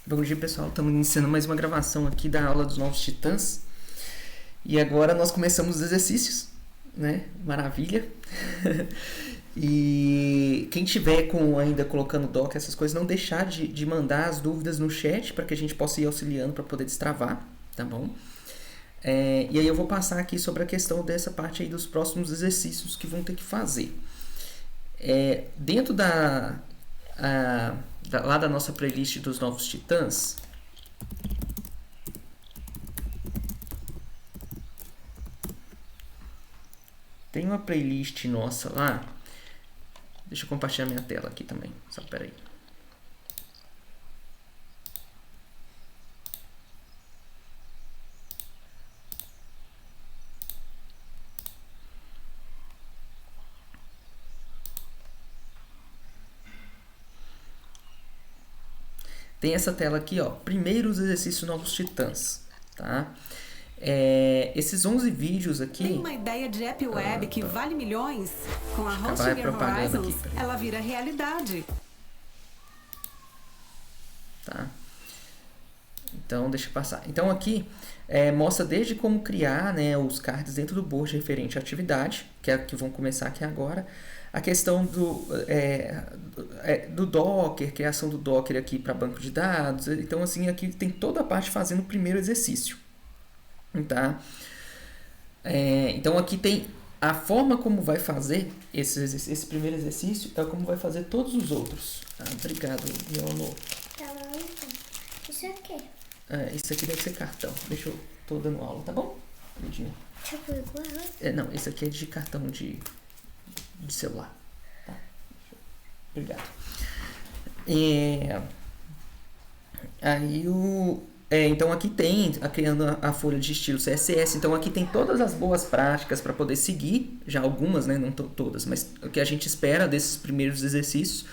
Bom dia, pessoal. Estamos iniciando mais uma gravação aqui da aula dos Novos Titãs. E agora nós começamos os exercícios, né? Maravilha. E quem tiver ainda colocando doc, essas coisas, não deixar de mandar as dúvidas no chat para que a gente possa ir auxiliando para poder destravar, tá bom? E aí eu vou passar aqui sobre a questão dessa parte aí dos próximos exercícios que vão ter que fazer. Dentro lá da nossa playlist dos Novos Titãs, tem uma playlist nossa lá. Deixa eu compartilhar minha tela aqui também, só peraí. Tem essa tela aqui, ó, primeiros exercícios Novos Titãs, tá? Esses 11 vídeos aqui... Tem uma ideia de app web que vale milhões? Com a Hosting Horizons, ela vira realidade. Tá? Então, deixa eu passar. Então, aqui mostra desde como criar, né, os cards dentro do board referente à atividade, que é que vão começar aqui agora. A questão do Docker, criação do Docker aqui para banco de dados. Então, assim, aqui tem toda a parte fazendo o primeiro exercício. Tá? Então, aqui tem a forma como vai fazer esse primeiro exercício, é como vai fazer todos os outros. Obrigado, meu amor. Tá bom, então. Isso aqui. Isso aqui deve ser cartão. Deixa eu... Tô dando aula, tá bom? Tipo igual? Não, esse aqui é de cartão de celular. Tá? Obrigado. Então aqui tem criando a folha de estilo CSS. Então aqui tem todas as boas práticas para poder seguir. Já algumas, né? Não todas, mas o que a gente espera desses primeiros exercícios.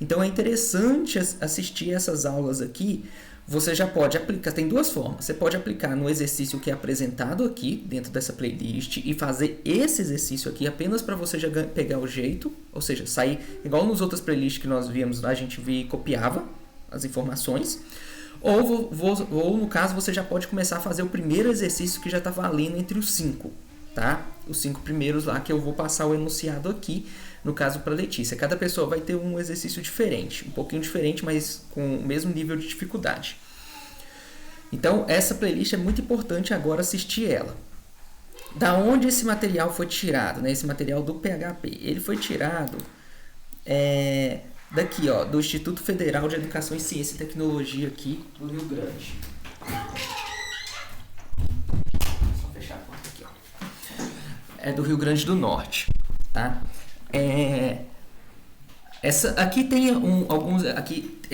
Então é interessante assistir essas aulas aqui. Você já pode aplicar, tem duas formas. Você pode aplicar no exercício que é apresentado aqui dentro dessa playlist e fazer esse exercício aqui apenas para você já pegar o jeito, ou seja, sair igual nos outros playlists que nós víamos, a gente via e copiava as informações. Ou no caso você já pode começar a fazer o primeiro exercício que já está valendo entre os 5, tá? Os 5 primeiros lá que eu vou passar o enunciado aqui. No caso para Letícia, cada pessoa vai ter um exercício diferente, um pouquinho diferente, mas com o mesmo nível de dificuldade. Então, essa playlist é muito importante agora assistir ela. Da onde esse material foi tirado, né? Esse material do PHP? Ele foi tirado daqui, ó, do Instituto Federal de Educação em Ciência e Tecnologia aqui do Rio Grande. Só fechar a porta aqui, ó. É do Rio Grande do Norte, tá? Aqui tem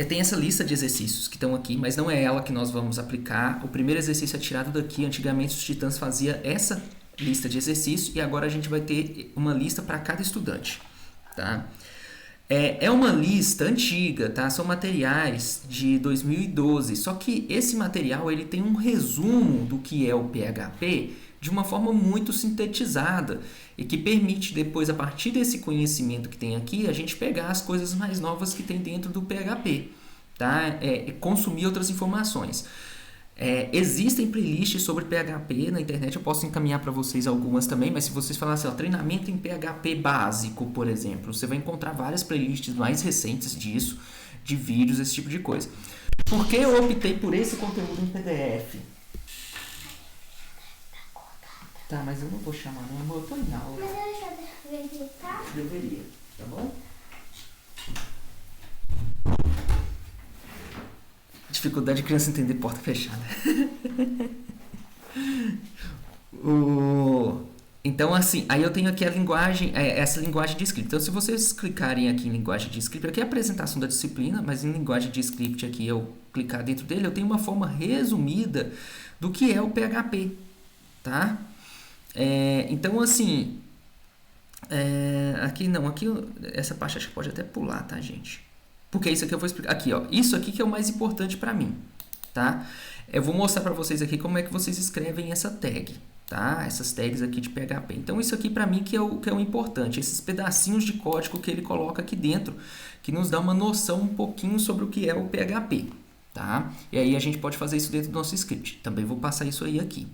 tem essa lista de exercícios que estão aqui, mas não é ela que nós vamos aplicar. O primeiro exercício é tirado daqui. Antigamente os Titãs faziam essa lista de exercícios e agora a gente vai ter uma lista para cada estudante, tá? É uma lista antiga, tá? São materiais de 2012, só que esse material ele tem um resumo do que é o PHP de uma forma muito sintetizada e que permite depois, a partir desse conhecimento que tem aqui, a gente pegar as coisas mais novas que tem dentro do PHP, tá? Consumir outras informações. Existem playlists sobre PHP na internet, eu posso encaminhar para vocês algumas também, mas se vocês falarem assim, treinamento em PHP básico, por exemplo, você vai encontrar várias playlists mais recentes disso, de vídeos, esse tipo de coisa. Por que eu optei por esse conteúdo em PDF? Tá, mas eu não vou chamar, não, amor, eu tô em aula. Mas eu já deveria, tá? Deveria, tá bom? Dificuldade de criança entender porta fechada. Então, assim, aí eu tenho aqui a linguagem, essa linguagem de script. Então, se vocês clicarem aqui em linguagem de script, aqui é a apresentação da disciplina, mas em linguagem de script aqui, eu clicar dentro dele, eu tenho uma forma resumida do que é o PHP, tá? Então, assim, aqui essa parte acho que pode até pular, tá, gente? Porque isso aqui eu vou explicar. Aqui, ó, isso aqui que é o mais importante para mim, tá? Eu vou mostrar para vocês aqui como é que vocês escrevem essa tag, tá? Essas tags aqui de PHP. Então, isso aqui para mim que é o importante, esses pedacinhos de código que ele coloca aqui dentro, que nos dá uma noção um pouquinho sobre o que é o PHP, tá? E aí a gente pode fazer isso dentro do nosso script. Também vou passar isso aí aqui.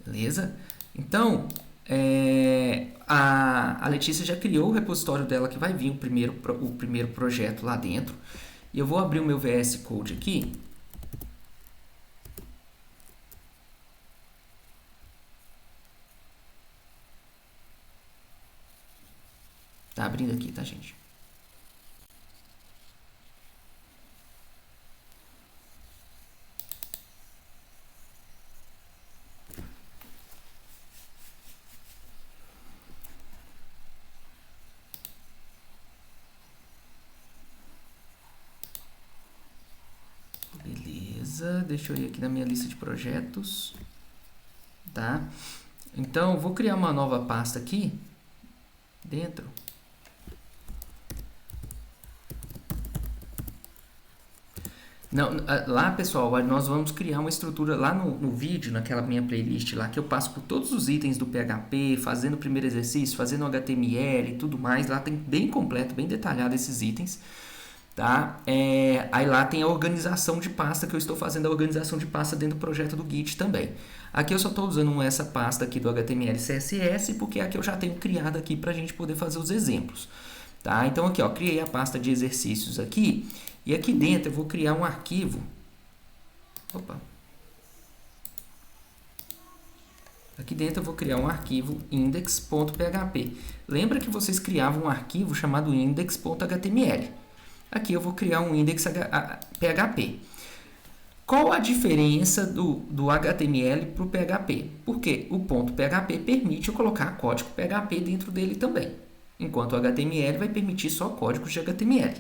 Beleza? Então, a Letícia já criou o repositório dela que vai vir o primeiro projeto lá dentro. E eu vou abrir o meu VS Code aqui. Tá abrindo aqui, tá, gente? Beleza, deixa eu ir aqui na minha lista de projetos. Tá? Então, eu vou criar uma nova pasta aqui dentro. Não, lá, pessoal, nós vamos criar uma estrutura lá no vídeo, naquela minha playlist lá, que eu passo por todos os itens do PHP, fazendo o primeiro exercício, fazendo o HTML e tudo mais. Lá tem bem completo, bem detalhado esses itens. Tá? Aí lá tem a organização de pasta, que eu estou fazendo a organização de pasta dentro do projeto do Git também. Aqui eu só estou usando essa pasta aqui do HTML e CSS, porque é a que eu já tenho criada aqui para a gente poder fazer os exemplos. Tá? Então aqui, ó, criei a pasta de exercícios aqui, e aqui dentro eu vou criar um arquivo. Opa! Aqui dentro eu vou criar um arquivo index.php. Lembra que vocês criavam um arquivo chamado index.html. Aqui eu vou criar um index.php. Qual a diferença do HTML para o PHP? Porque o ponto .php permite eu colocar código PHP dentro dele também. Enquanto o HTML vai permitir só códigos de HTML.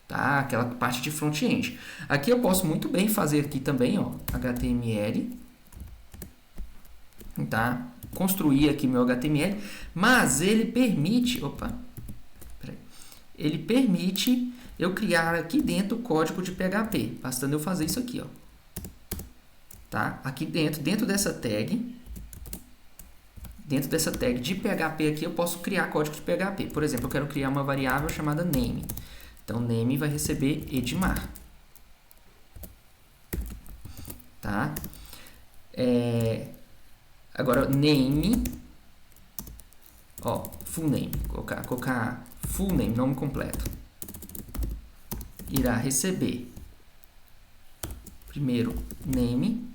Tá? Aquela parte de front-end. Aqui eu posso muito bem fazer aqui também, ó, HTML. Tá? Construir aqui meu HTML. Mas ele permite... Opa! Peraí. Ele permite eu criar aqui dentro o código de PHP. Bastando eu fazer isso aqui, ó. Tá? Aqui dentro dessa tag... Dentro dessa tag de PHP aqui, eu posso criar código de PHP. Por exemplo, eu quero criar uma variável chamada name. Então, name vai receber Edmar. Tá? Agora, name, ó, full name. Colocar full name, nome completo. Irá receber, primeiro, name.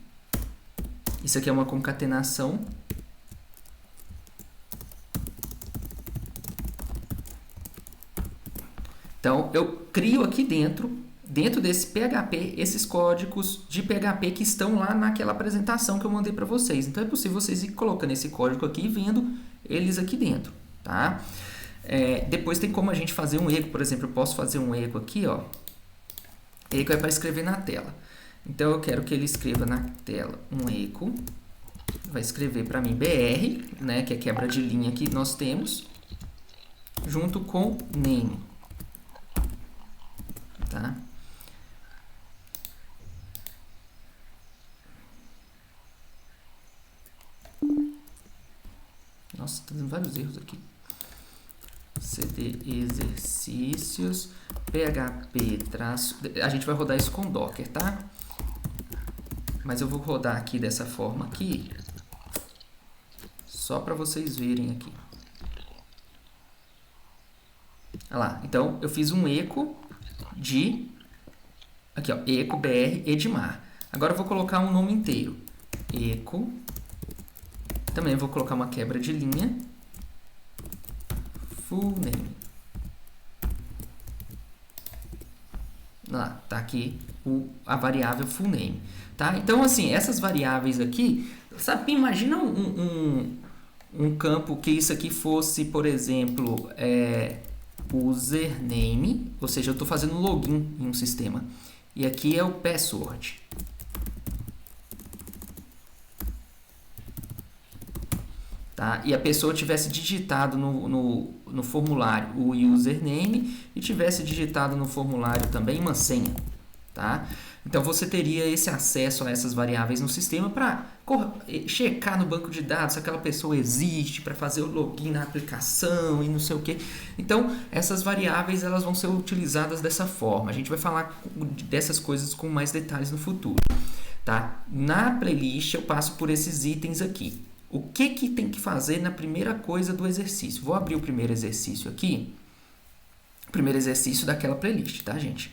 Isso aqui é uma concatenação. Então, eu crio aqui dentro desse PHP, esses códigos de PHP que estão lá naquela apresentação que eu mandei para vocês. Então, é possível vocês ir colocando esse código aqui e vendo eles aqui dentro, tá? Depois tem como a gente fazer um eco, por exemplo, eu posso fazer um eco aqui, ó. Eco é para escrever na tela. Então, eu quero que ele escreva na tela um eco. Vai escrever para mim BR, né, que é quebra de linha que nós temos, junto com name. Tá? Nossa, tá dando vários erros aqui. CD exercícios, PHP traço... A gente vai rodar isso com Docker, tá? Mas eu vou rodar aqui dessa forma aqui, só para vocês verem aqui. Olha lá, então eu fiz um eco de... Aqui, ó, eco br Edmar. Agora eu vou colocar um nome inteiro. Eco. Também vou colocar uma quebra de linha. Full name. Lá, tá aqui a variável full name. Tá? Então, assim, essas variáveis aqui, sabe, imagina um campo que isso aqui fosse, por exemplo, username, ou seja, eu estou fazendo um login em um sistema. E aqui é o password. Tá? E a pessoa tivesse digitado no formulário o username e tivesse digitado no formulário também uma senha. tá? Então você teria esse acesso a essas variáveis no sistema para checar no banco de dados se aquela pessoa existe, para fazer o login na aplicação e não sei o que. Então essas variáveis elas vão ser utilizadas dessa forma. A gente vai falar dessas coisas com mais detalhes no futuro, tá? Na playlist eu passo por esses itens aqui. O que tem que fazer na primeira coisa do exercício? Vou abrir o primeiro exercício aqui. O primeiro exercício daquela playlist, tá, gente?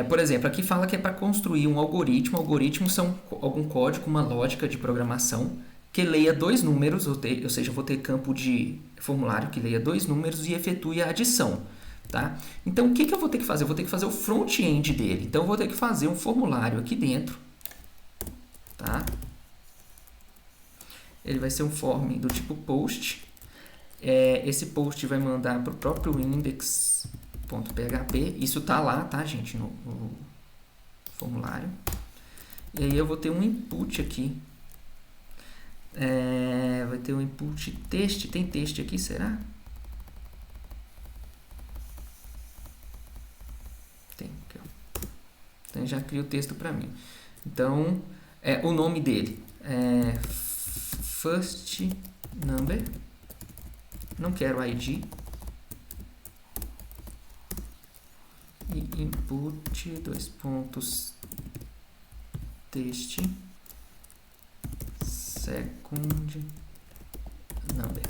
Por exemplo, aqui fala que é para construir um algoritmo. Algoritmos são algum código, uma lógica de programação que leia dois números, ou seja, eu vou ter campo de formulário que leia dois números e efetue a adição. Tá? Então, o que eu vou ter que fazer? Eu vou ter que fazer o front-end dele. Então, eu vou ter que fazer um formulário aqui dentro. Tá? Ele vai ser um form do tipo post. Esse post vai mandar para o próprio index.php. Isso tá lá, tá, gente, no formulário. E aí eu vou ter um input aqui. Vai ter um input text. Tem texto aqui, será? Tem. Aqui, ó. Então já cria o texto para mim. Então, o nome dele é first number. Não quero ID. E input, dois pontos, text, second number.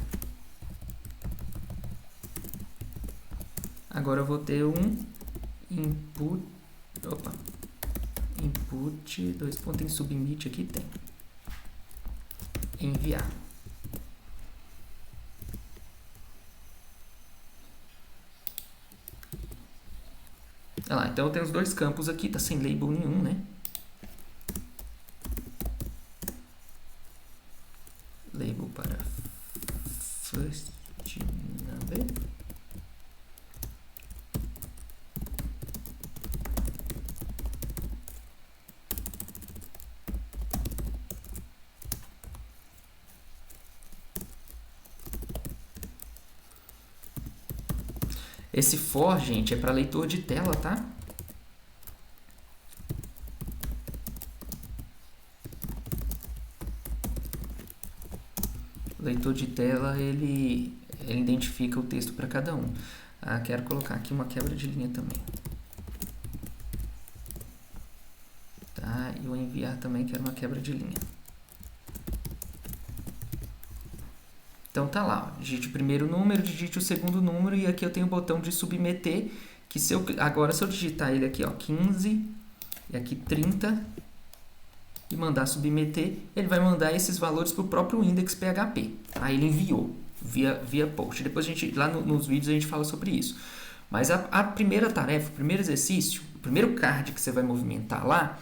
Agora eu vou ter um input, dois pontos em submit, aqui tem, enviar. Olha lá, então eu tenho os dois campos aqui, tá sem label nenhum, né? Label para first number. Esse for, gente, é para leitor de tela, tá? O leitor de tela, ele identifica o texto para cada um. Quero colocar aqui uma quebra de linha também. Tá? E o enviar também quero uma quebra de linha. Então tá lá, ó, digite o primeiro número, digite o segundo número e aqui eu tenho o botão de submeter, que agora se eu digitar ele aqui, ó, 15 e aqui 30 e mandar submeter, ele vai mandar esses valores para o próprio index.php. Aí ele enviou via post. Depois lá nos vídeos a gente fala sobre isso. Mas a primeira tarefa, o primeiro exercício, o primeiro card que você vai movimentar lá,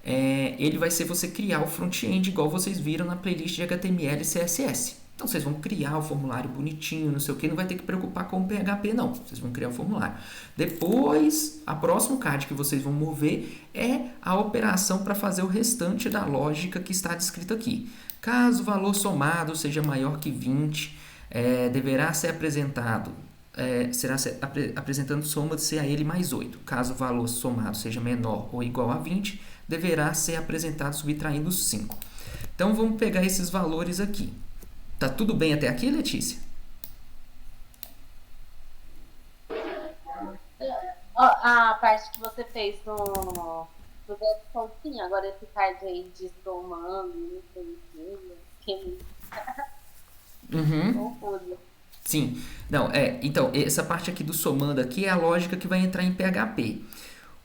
ele vai ser você criar o front-end igual vocês viram na playlist de HTML e CSS. Então, vocês vão criar o formulário bonitinho, não sei o que, não vai ter que preocupar com o PHP, não. Vocês vão criar o formulário. Depois, a próxima card que vocês vão mover é a operação para fazer o restante da lógica que está descrita aqui. Caso o valor somado seja maior que 20, deverá ser apresentado, apresentando soma de C a ele mais 8. Caso o valor somado seja menor ou igual a 20, deverá ser apresentado subtraindo 5. Então, vamos pegar esses valores aqui. Tá tudo bem até aqui, Letícia? A parte que você fez do sim, agora esse card aí de somando, não sei o que. Confuso. Sim. Não, então, essa parte aqui do somando aqui é a lógica que vai entrar em PHP.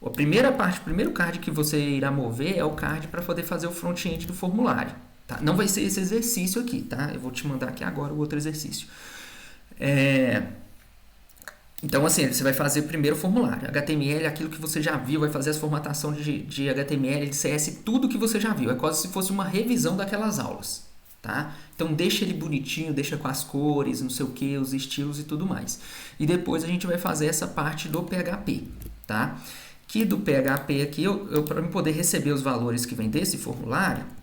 A primeira parte, o primeiro card que você irá mover é o card para poder fazer o front-end do formulário. Tá? Não vai ser esse exercício aqui, tá? Eu vou te mandar aqui agora o outro exercício. Então, assim, você vai fazer primeiro o formulário. HTML, aquilo que você já viu, vai fazer as formatações de HTML, de CS, tudo que você já viu. É quase se fosse uma revisão daquelas aulas, tá? Então, deixa ele bonitinho, deixa com as cores, não sei o que, os estilos e tudo mais. E depois a gente vai fazer essa parte do PHP, tá? Que do PHP aqui, para eu poder receber os valores que vem desse formulário,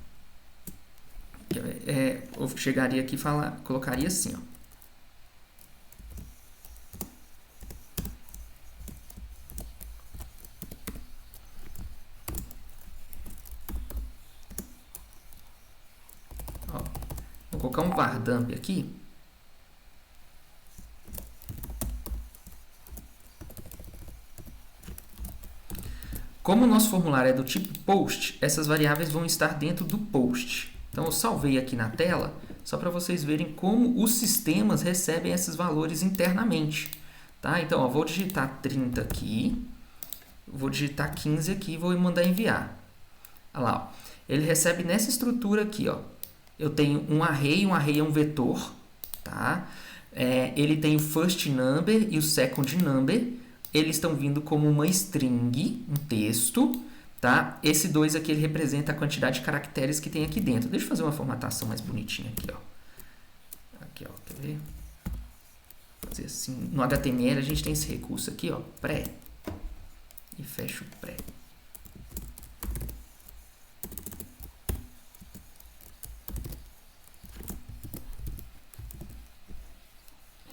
eu chegaria aqui e colocaria assim, ó. Vou colocar um var dump aqui. Como o nosso formulário é do tipo post, essas variáveis vão estar dentro do post. Então, eu salvei aqui na tela, só para vocês verem como os sistemas recebem esses valores internamente. Tá? Então, ó, vou digitar 30 aqui, vou digitar 15 aqui e vou mandar enviar. Olha lá, ó. Ele recebe nessa estrutura aqui. Ó. Eu tenho um array é um vetor. Tá? Ele tem o first number e o second number. Eles estão vindo como uma string, um texto, tá? Esse 2 aqui ele representa a quantidade de caracteres que tem aqui dentro. Deixa eu fazer uma formatação mais bonitinha aqui, ó. Aqui, ó, quer ver? Vou fazer assim. No HTML a gente tem esse recurso aqui, ó, pré. E fecha o pré.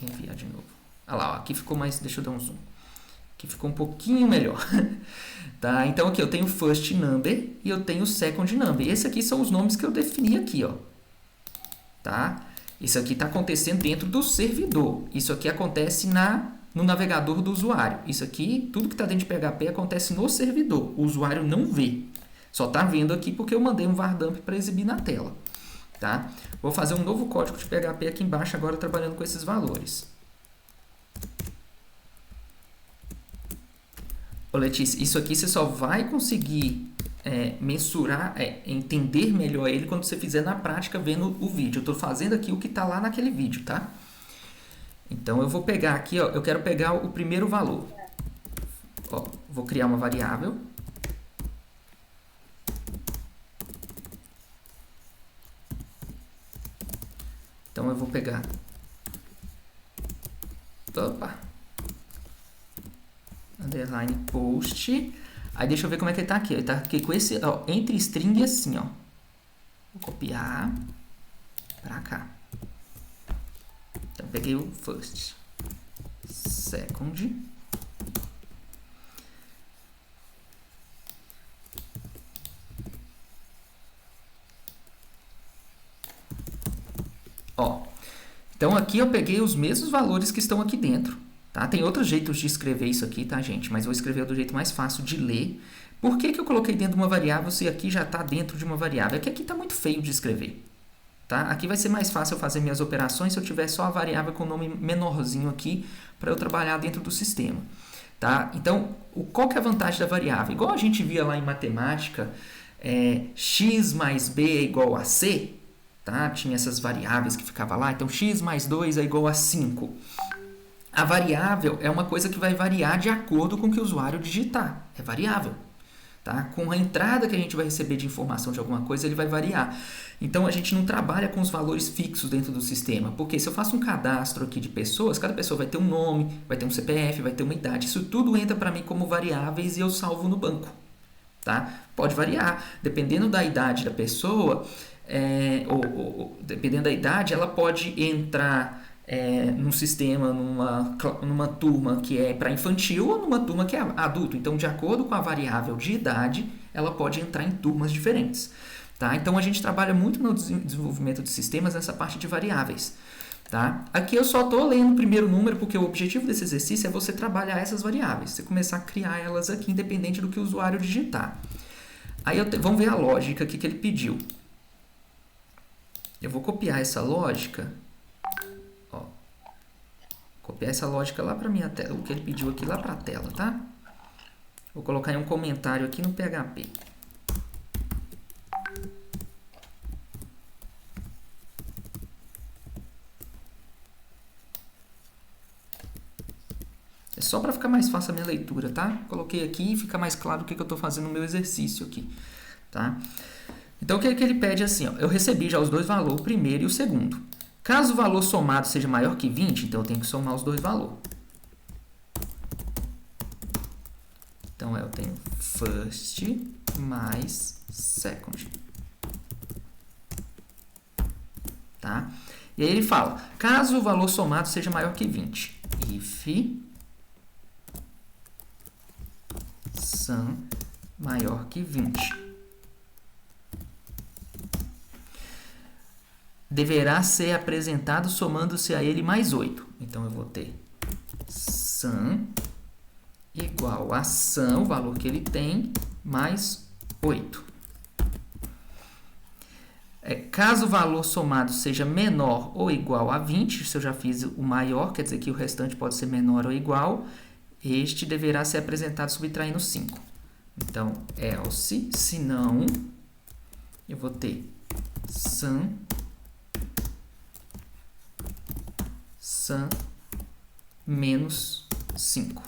Enviar de novo. Olha lá, ó, aqui ficou mais... Deixa eu dar um zoom. Que ficou um pouquinho melhor. Tá? Então aqui eu tenho first number e eu tenho second number. E esses aqui são os nomes que eu defini aqui. Ó. Tá? Isso aqui está acontecendo dentro do servidor. Isso aqui acontece no navegador do usuário. Isso aqui, tudo que está dentro de PHP acontece no servidor. O usuário não vê. Só está vendo aqui porque eu mandei um var dump para exibir na tela. Tá? Vou fazer um novo código de PHP aqui embaixo agora trabalhando com esses valores. Ô Letícia, isso aqui você só vai conseguir mensurar, entender melhor ele quando você fizer na prática vendo o vídeo. Eu estou fazendo aqui o que está lá naquele vídeo, tá? Então, eu vou pegar aqui, ó, eu quero pegar o primeiro valor. Ó, vou criar uma variável. Então, eu vou pegar... Opa! Underline post. Aí deixa eu ver como é que ele tá aqui. Ele tá aqui com esse, ó, entre string e assim, ó. Vou copiar pra cá. Então, peguei o first, second. Ó. Então, aqui eu peguei os mesmos valores que estão aqui dentro. Tá? Tem outros jeitos de escrever isso aqui, tá, gente? Mas vou escrever do jeito mais fácil de ler. Por que eu coloquei dentro de uma variável se aqui já está dentro de uma variável? É que aqui está muito feio de escrever. Tá? Aqui vai ser mais fácil eu fazer minhas operações se eu tiver só a variável com o nome menorzinho aqui para eu trabalhar dentro do sistema. Tá? Então, qual que é a vantagem da variável? Igual a gente via lá em matemática, x mais b é igual a c. Tá? Tinha essas variáveis que ficavam lá. Então, x mais 2 é igual a 5. A variável é uma coisa que vai variar de acordo com o que o usuário digitar. É variável. Tá? Com a entrada que a gente vai receber de informação de alguma coisa, ele vai variar. Então, a gente não trabalha com os valores fixos dentro do sistema. Porque se eu faço um cadastro aqui de pessoas, cada pessoa vai ter um nome, vai ter um CPF, vai ter uma idade. Isso tudo entra para mim como variáveis e eu salvo no banco. Tá? Pode variar. Dependendo da idade da pessoa, dependendo da idade, ela pode entrar... num sistema, numa turma que é para infantil ou numa turma que é adulto. Então, de acordo com a variável de idade, ela pode entrar em turmas diferentes. Tá? Então, a gente trabalha muito no desenvolvimento de sistemas nessa parte de variáveis. Tá? Aqui eu só estou lendo o primeiro número porque o objetivo desse exercício é você trabalhar essas variáveis. Você começar a criar elas aqui, independente do que o usuário digitar. Aí, vamos ver a lógica aqui que ele pediu. Eu vou copiar essa lógica... Copiar essa lógica lá para minha tela, o que ele pediu aqui lá para a tela, tá? Vou colocar em um comentário aqui no PHP. É só para ficar mais fácil a minha leitura, tá? Coloquei aqui e fica mais claro o que eu estou fazendo no meu exercício aqui, tá? Então, o que ele pede assim, ó, eu recebi já os dois valores, o primeiro e o segundo. Caso o valor somado seja maior que 20, então eu tenho que somar os dois valores. Então, eu tenho first mais second. Tá? E aí ele fala, caso o valor somado seja maior que 20, if sum maior que 20. deverá ser apresentado somando-se a ele mais 8. Então, eu vou ter sum igual a sum, o valor que ele tem, mais 8. Caso o valor somado seja menor ou igual a 20, se eu já fiz o maior, quer dizer que o restante pode ser menor ou igual, este deverá ser apresentado subtraindo 5. Então, else, se não, eu vou ter sum menos 5.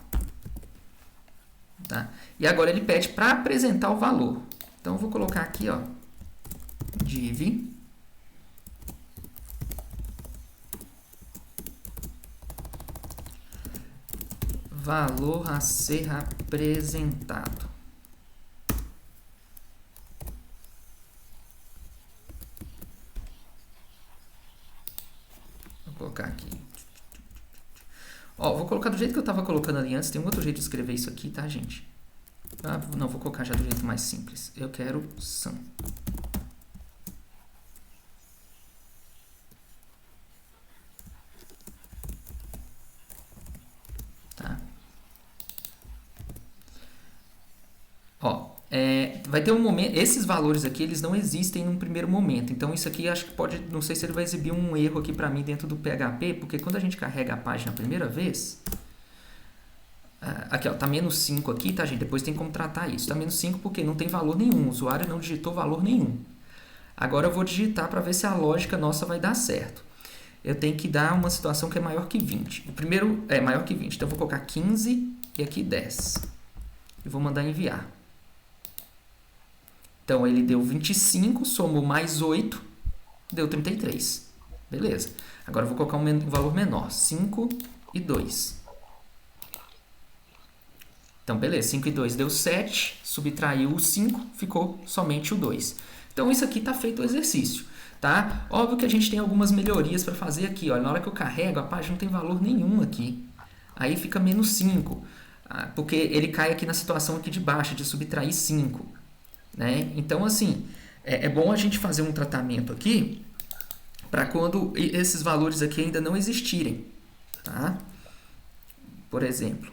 Tá? E agora ele pede para apresentar o valor. Então, eu vou colocar aqui, ó, div valor a ser apresentado. Vou colocar aqui. Ó, vou colocar do jeito que eu estava colocando ali antes. Tem um outro jeito de escrever isso aqui, tá, gente? Ah, não, vou colocar já do jeito mais simples. Eu quero sum. Tá? Ó, vai ter um momento. Esses valores aqui, eles não existem num primeiro momento. Então, isso aqui acho que pode. Não sei se ele vai exibir um erro aqui para mim dentro do PHP, porque quando a gente carrega a página a primeira vez. Aqui, ó, tá menos 5 aqui, tá, gente? Depois tem como tratar isso. Tá menos 5 porque não tem valor nenhum. O usuário não digitou valor nenhum. Agora eu vou digitar para ver se a lógica nossa vai dar certo. Eu tenho que dar uma situação que é maior que 20. O primeiro é maior que 20. Então, eu vou colocar 15 e aqui 10. E vou mandar enviar. Então, ele deu 25, somou mais 8, deu 33. Beleza. Agora, eu vou colocar um valor menor. 5 e 2. Então, beleza. 5 e 2 deu 7. Subtraiu o 5, ficou somente o 2. Então, isso aqui está feito o exercício. Tá? Óbvio que a gente tem algumas melhorias para fazer aqui. Ó. Na hora que eu carrego, a página não tem valor nenhum aqui. Aí fica menos 5. Porque ele cai aqui na situação aqui de baixo, de subtrair 5. Né? Então, assim, é bom a gente fazer um tratamento aqui para quando esses valores aqui ainda não existirem. Tá? Por exemplo.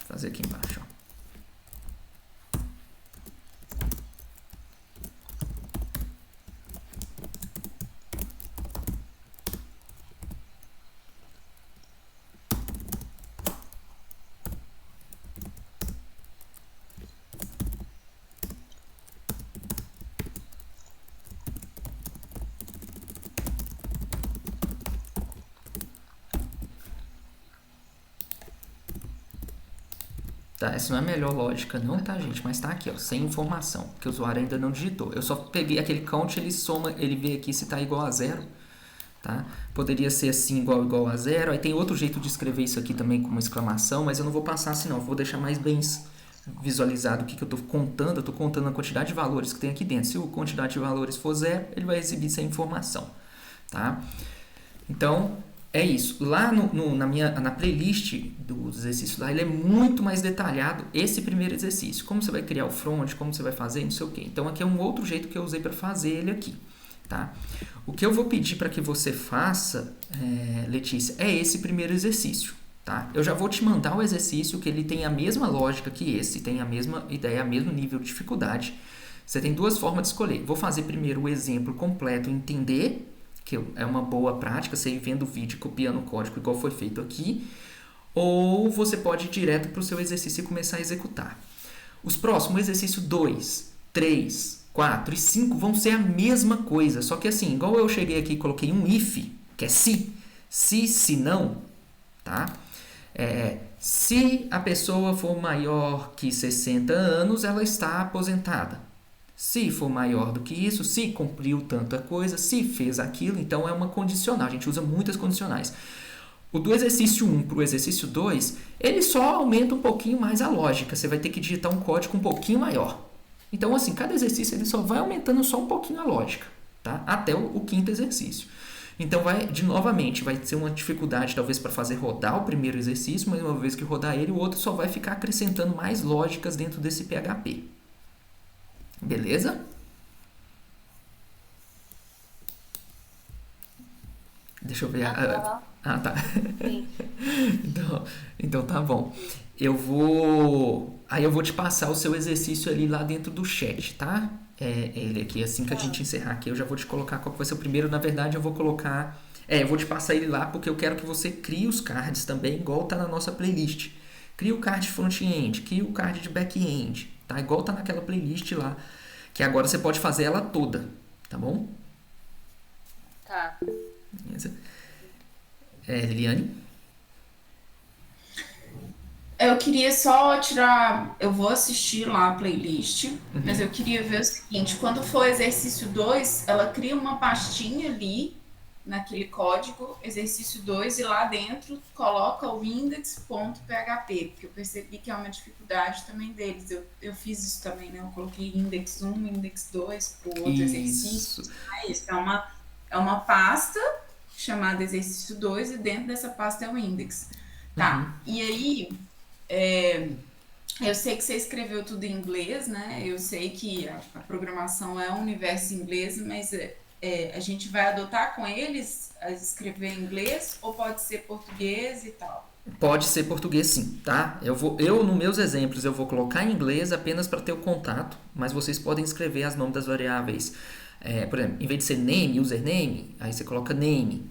Vou fazer aqui embaixo. Ó. Tá, essa não é a melhor lógica não, tá, gente? Mas tá aqui, ó, sem informação, porque o usuário ainda não digitou. Eu só peguei aquele count, ele soma, ele vê aqui se tá igual a 0, tá? Poderia ser assim, igual a 0. Aí tem outro jeito de escrever isso aqui também com uma exclamação, mas eu não vou passar assim não, eu vou deixar mais bem visualizado o que eu tô contando. Eu tô contando a quantidade de valores que tem aqui dentro. Se a quantidade de valores for 0, ele vai exibir sem informação, tá? Então, é isso. Lá na playlist dos exercícios lá, ele é muito mais detalhado esse primeiro exercício. Como você vai criar o front, como você vai fazer, não sei o quê. Então, aqui é um outro jeito que eu usei para fazer ele aqui. Tá? O que eu vou pedir para que você faça, Letícia, é esse primeiro exercício. Tá? Eu já vou te mandar o exercício que ele tem a mesma lógica que esse, tem a mesma ideia, o mesmo nível de dificuldade. Você tem duas formas de escolher. Vou fazer primeiro o exemplo completo, entender, que é uma boa prática, você ir vendo o vídeo e copiando o código igual foi feito aqui, ou você pode ir direto para o seu exercício e começar a executar. Os próximos, exercício 2, 3, 4 e 5 vão ser a mesma coisa, só que assim, igual eu cheguei aqui e coloquei um if, que é se não, tá? Se a pessoa for maior que 60 anos, ela está aposentada. Se for maior do que isso, se cumpriu tanta coisa, se fez aquilo, então é uma condicional. A gente usa muitas condicionais. O do exercício 1 para o exercício 2, ele só aumenta um pouquinho mais a lógica. Você vai ter que digitar um código um pouquinho maior. Então, assim, cada exercício ele só vai aumentando só um pouquinho a lógica, tá? Até o quinto exercício. Então, novamente, vai ser uma dificuldade talvez para fazer rodar o primeiro exercício, mas uma vez que rodar ele, o outro só vai ficar acrescentando mais lógicas dentro desse PHP. Beleza? Deixa eu ver. Aham, Tá. sim. Então tá bom. Aí eu vou te passar o seu exercício ali lá dentro do chat, tá? Ele aqui, assim que a gente encerrar aqui, eu já vou te colocar qual que vai ser o primeiro. Na verdade, eu vou colocar. Eu vou te passar ele lá porque eu quero que você crie os cards também, igual tá na nossa playlist. Cria o card de front-end, cria o card de back-end, tá? Igual tá naquela playlist lá. Que agora você pode fazer ela toda, tá bom? Tá. Beleza? Liliane? Eu queria só tirar. Eu vou assistir lá a playlist, mas eu queria ver o seguinte: quando for exercício 2, ela cria uma pastinha ali, naquele código, exercício 2, e lá dentro coloca o index.php, porque eu percebi que é uma dificuldade também deles. Eu fiz isso também, né? Eu coloquei index 1, index 2 para o outro exercício. Isso. É isso, é uma pasta chamada exercício 2 e dentro dessa pasta é o index. Tá, e aí. Eu sei que você escreveu tudo em inglês, né? Eu sei que a programação é um universo em inglês, mas a gente vai adotar com eles a escrever em inglês ou pode ser português e tal? Pode ser português sim, tá? Eu nos meus exemplos, eu vou colocar em inglês apenas para ter o contato, mas vocês podem escrever as nomes das variáveis. Por exemplo, em vez de ser name, username, aí você coloca name,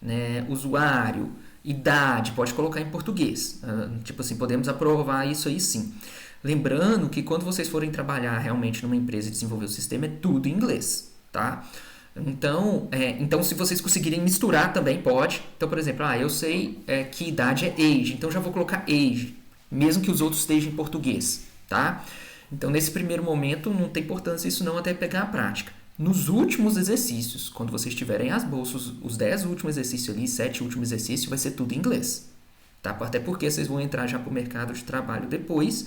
né? Usuário, idade, pode colocar em português. Tipo assim, podemos aprovar isso aí sim. Lembrando que quando vocês forem trabalhar realmente numa empresa e desenvolver o sistema, é tudo em inglês, tá? Então, se vocês conseguirem misturar também, pode. Então, por exemplo, eu sei que idade é age, então já vou colocar age, mesmo que os outros estejam em português, tá? Então, nesse primeiro momento, não tem importância isso não até pegar a prática. Nos últimos exercícios, quando vocês tiverem as bolsas, os 10 últimos exercícios ali, 7 últimos exercícios, vai ser tudo em inglês, tá? Até porque vocês vão entrar já para o mercado de trabalho depois,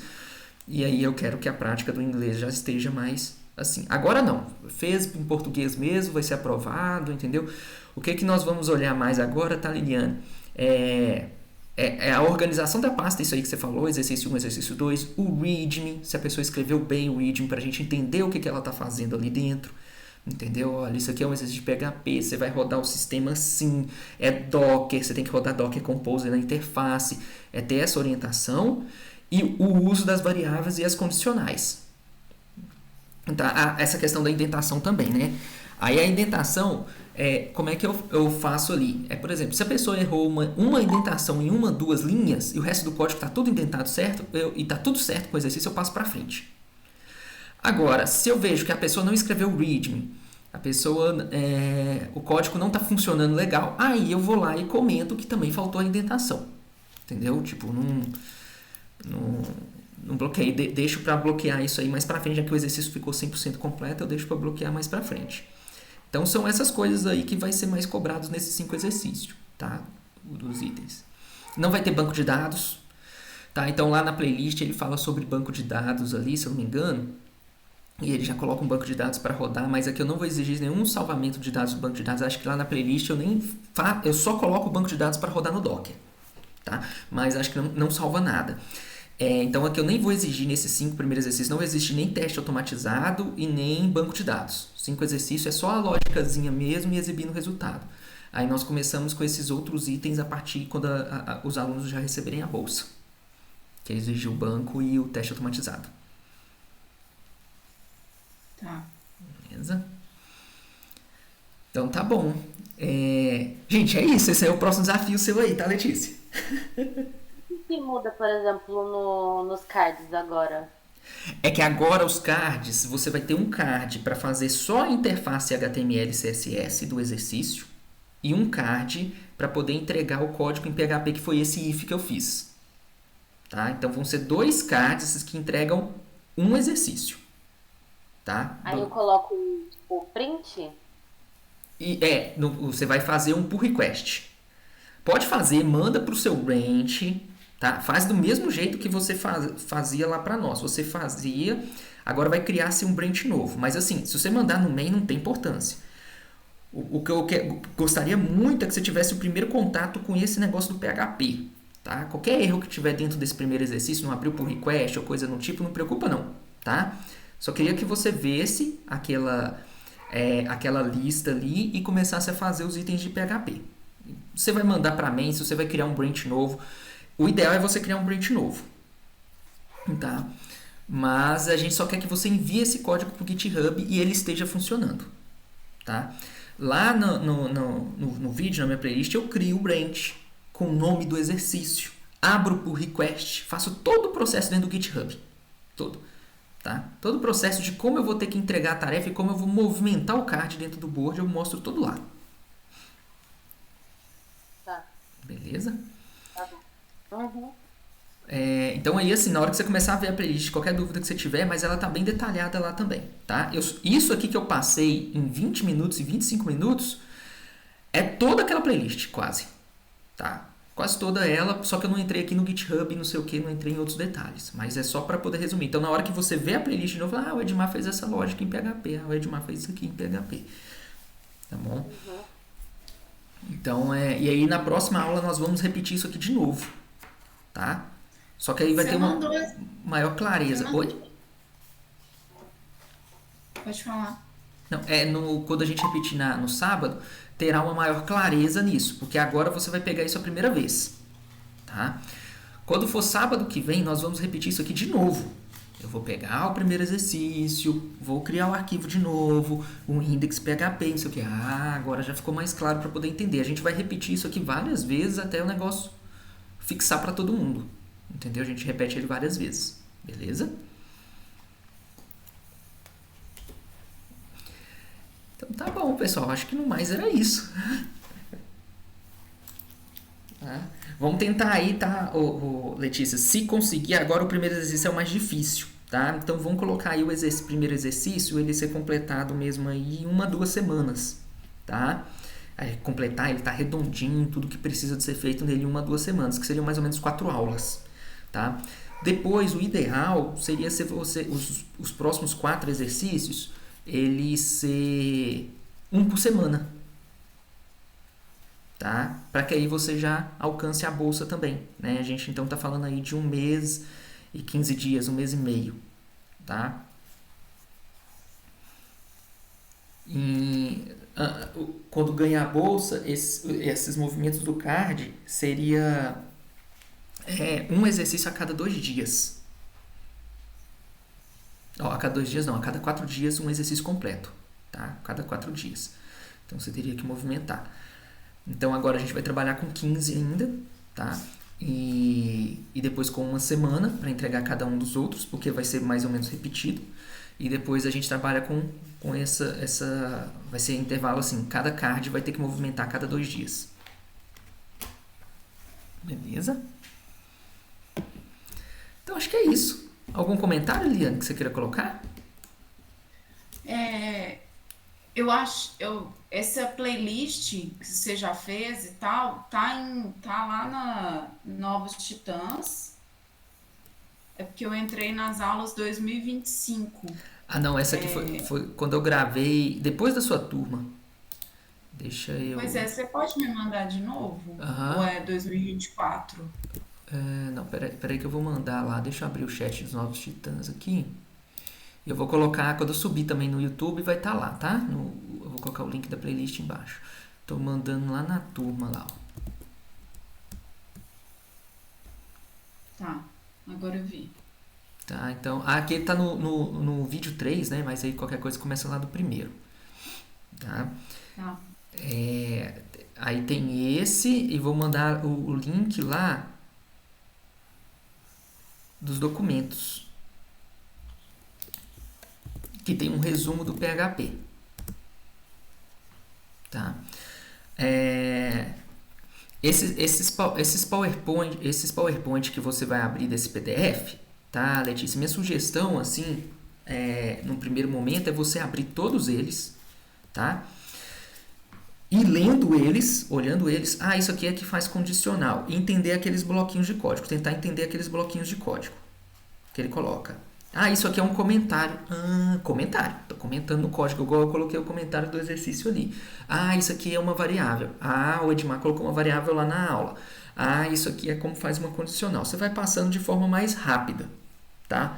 e aí eu quero que a prática do inglês já esteja mais assim. Agora não, fez em português mesmo, vai ser aprovado, entendeu? O que nós vamos olhar mais agora, tá, Liliane? É a organização da pasta, isso aí que você falou, exercício 1, exercício 2, o readme, se a pessoa escreveu bem o readme, para a gente entender o que ela está fazendo ali dentro. Entendeu? Olha, isso aqui é um exercício de PHP, você vai rodar o sistema assim, é Docker, você tem que rodar Docker Composer na interface, ter essa orientação e o uso das variáveis e as condicionais. Tá? Essa questão da indentação também, né? Aí a indentação, como é que eu faço ali? Por exemplo, se a pessoa errou uma indentação em 1, 2 linhas e o resto do código está tudo indentado certo, e está tudo certo com o exercício, eu passo para frente. Agora, se eu vejo que a pessoa não escreveu o readme, o código não está funcionando legal, aí eu vou lá e comento que também faltou a indentação. Entendeu? Tipo, não bloqueio. Deixo para bloquear isso aí mais para frente, já que o exercício ficou 100% completo, eu deixo para bloquear mais para frente. Então, são essas coisas aí que vai ser mais cobrados nesses 5 exercícios, tá? Dos itens. Não vai ter banco de dados, tá? Então, lá na playlist ele fala sobre banco de dados ali, se eu não me engano. E ele já coloca um banco de dados para rodar, mas aqui eu não vou exigir nenhum salvamento de dados do banco de dados. Acho que lá na playlist eu só coloco o banco de dados para rodar no Docker, tá? Mas acho que não salva nada. Então aqui eu nem vou exigir nesses 5 primeiros exercícios, não existe nem teste automatizado e nem banco de dados. 5 exercícios é só a lógicazinha mesmo e exibindo o resultado. Aí nós começamos com esses outros itens a partir quando os alunos já receberem a bolsa, que é exigir o banco e o teste automatizado. Tá. Beleza? Então tá bom. Gente, é isso. Esse é o próximo desafio seu aí, tá, Letícia? O que muda, por exemplo, nos cards agora? É que agora os cards, você vai ter um card para fazer só a interface HTML e CSS do exercício e um card para poder entregar o código em PHP, que foi esse if que eu fiz. Tá? Então vão ser 2 cards que entregam um exercício. Tá? Aí eu coloco tipo print? Você vai fazer um pull request. Pode fazer, manda para o seu branch, tá? Faz do mesmo jeito que você fazia lá para nós. Você fazia, agora vai criar-se um branch novo. Mas assim, se você mandar no main, não tem importância. O que eu gostaria muito é que você tivesse o primeiro contato com esse negócio do PHP. Tá? Qualquer erro que tiver dentro desse primeiro exercício, não abriu pull request ou coisa do tipo, não preocupa não. Tá? Só queria que você visse aquela lista ali e começasse a fazer os itens de PHP. Você vai mandar para main, se você vai criar um branch novo. O ideal é você criar um branch novo. Tá? Mas a gente só quer que você envie esse código para o GitHub e ele esteja funcionando. Tá? Lá no vídeo, na minha playlist, eu crio o branch com o nome do exercício. Abro por request, faço todo o processo dentro do GitHub. Todo. Tá? Todo o processo de como eu vou ter que entregar a tarefa e como eu vou movimentar o card dentro do board, eu mostro tudo lá. Tá. Beleza? Tá bom. Uhum. Então aí assim, na hora que você começar a ver a playlist, qualquer dúvida que você tiver, mas ela tá bem detalhada lá também, tá? Isso aqui que eu passei em 20 minutos e 25 minutos é toda aquela playlist, quase, tá? Quase toda ela, só que eu não entrei aqui no GitHub, não sei o que, não entrei em outros detalhes, mas é só para poder resumir. Então na hora que você vê a playlist de novo, o Edmar fez essa lógica em PHP, o Edmar fez isso aqui em PHP, tá bom? Uhum. Então, e aí na próxima aula nós vamos repetir isso aqui de novo, tá? Só que aí vai ter uma maior clareza. Oi? Pode falar. Não, quando a gente repetir no sábado, terá uma maior clareza nisso, porque agora você vai pegar isso a primeira vez, tá? Quando for sábado que vem, nós vamos repetir isso aqui de novo. Eu vou pegar o primeiro exercício, vou criar o arquivo de novo, um index PHP, não sei o que. Agora já ficou mais claro para poder entender. A gente vai repetir isso aqui várias vezes até o negócio fixar para todo mundo. Entendeu? A gente repete ele várias vezes. Beleza? Então tá bom, pessoal. Acho que no mais era isso. Tá? Vamos tentar aí, tá, Letícia? Se conseguir, agora o primeiro exercício é o mais difícil, tá? Então vamos colocar aí o primeiro exercício, ele ser completado mesmo aí em 1-2 semanas, tá? Aí, completar, ele tá redondinho, tudo que precisa de ser feito nele em 1-2 semanas, que seriam mais ou menos 4 aulas. Tá? Depois, o ideal seria ser os próximos 4 exercícios, ele ser 1 por semana. Tá? Para que aí você já alcance a bolsa também. Né? A gente então está falando aí de 1 mês e 15 dias, 1 mês e meio. Tá? Quando ganhar a bolsa, esses movimentos do card seria... um exercício a cada 2 dias. A cada 2 dias não, a cada 4 dias um exercício completo. Tá? A cada 4 dias. Então você teria que movimentar. Então agora a gente vai trabalhar com 15 ainda. Tá? E depois com 1 semana para entregar cada um dos outros, porque vai ser mais ou menos repetido. E depois a gente trabalha com essa... Vai ser intervalo assim, cada card vai ter que movimentar a cada 2 dias. Beleza? Então acho que é isso. Algum comentário, Liane, que você queira colocar? Essa playlist que você já fez e tal, tá lá na Novos Titãs. É porque eu entrei nas aulas 2025. Não, essa aqui foi quando eu gravei depois da sua turma. Deixa eu... Pois é, você pode me mandar de novo? Ou é 2024? Não, peraí que eu vou mandar lá. Deixa eu abrir o chat dos Novos Titãs aqui. Eu vou colocar, quando eu subir também no YouTube, vai estar lá, tá? Eu vou colocar o link da playlist embaixo. Tô mandando lá na turma, lá, ó. Tá, agora eu vi. Tá, então... aqui tá no vídeo 3, né? Mas aí qualquer coisa começa lá do primeiro. Tá? Tá. Aí tem esse, e vou mandar o link lá dos documentos, que tem um resumo do PHP. Tá? Esses PowerPoint que você vai abrir desse PDF, tá, Letícia? Minha sugestão, assim, no primeiro momento, é você abrir todos eles, tá? E lendo eles, olhando eles, isso aqui é que faz condicional. E entender aqueles bloquinhos de código. Tentar entender aqueles bloquinhos de código que ele coloca. Isso aqui é um comentário. Comentário. Estou comentando no código, igual eu coloquei o comentário do exercício ali. Isso aqui é uma variável. O Edmar colocou uma variável lá na aula. Isso aqui é como faz uma condicional. Você vai passando de forma mais rápida, tá?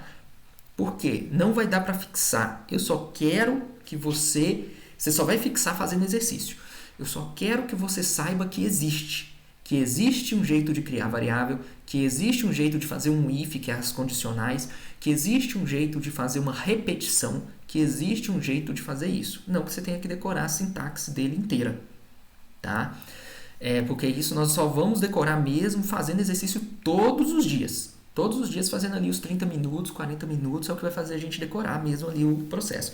Por quê? Não vai dar para fixar. Eu só quero que você só vai fixar fazendo exercício. Eu só quero que você saiba que existe um jeito de criar variável, que existe um jeito de fazer um if, que é as condicionais, que existe um jeito de fazer uma repetição, que existe um jeito de fazer isso. Não que você tenha que decorar a sintaxe dele inteira, tá? Porque isso nós só vamos decorar mesmo fazendo exercício todos os dias. Todos os dias fazendo ali os 30 minutos, 40 minutos é o que vai fazer a gente decorar mesmo ali o processo.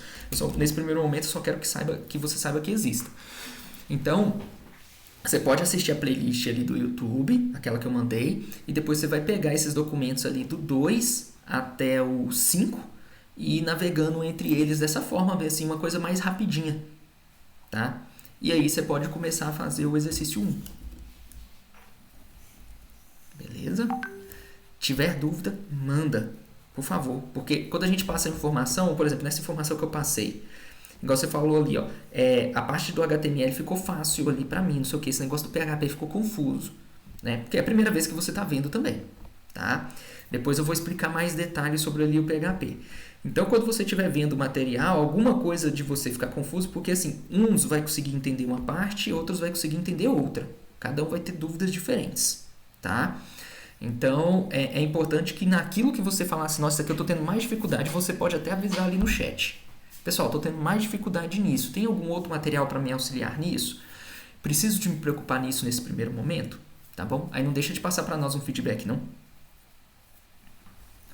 Nesse primeiro momento eu só quero que você saiba que exista. Então, você pode assistir a playlist ali do YouTube, aquela que eu mandei, e depois você vai pegar esses documentos ali do 2 até o 5 e ir navegando entre eles dessa forma, assim, uma coisa mais rapidinha, tá? E aí você pode começar a fazer o exercício 1. Beleza? Tiver dúvida, manda, por favor. Porque quando a gente passa a informação, por exemplo, nessa informação que eu passei, igual você falou ali, ó, a parte do HTML ficou fácil ali pra mim, não sei o que, esse negócio do PHP ficou confuso, né? Porque é a primeira vez que você tá vendo também, tá? Depois eu vou explicar mais detalhes sobre ali o PHP. Então, quando você estiver vendo o material, alguma coisa de você ficar confuso, porque assim, uns vai conseguir entender uma parte e outros vai conseguir entender outra. Cada um vai ter dúvidas diferentes, tá? Então, é importante que naquilo que você falar assim, nossa, isso aqui eu estou tendo mais dificuldade, você pode até avisar ali no chat. Pessoal, estou tendo mais dificuldade nisso. Tem algum outro material para me auxiliar nisso? Preciso de me preocupar nisso nesse primeiro momento? Tá bom? Aí não deixa de passar para nós um feedback, não? Tá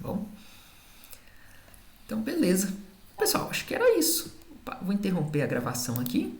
bom? Então, beleza. Pessoal, acho que era isso. Vou interromper a gravação aqui.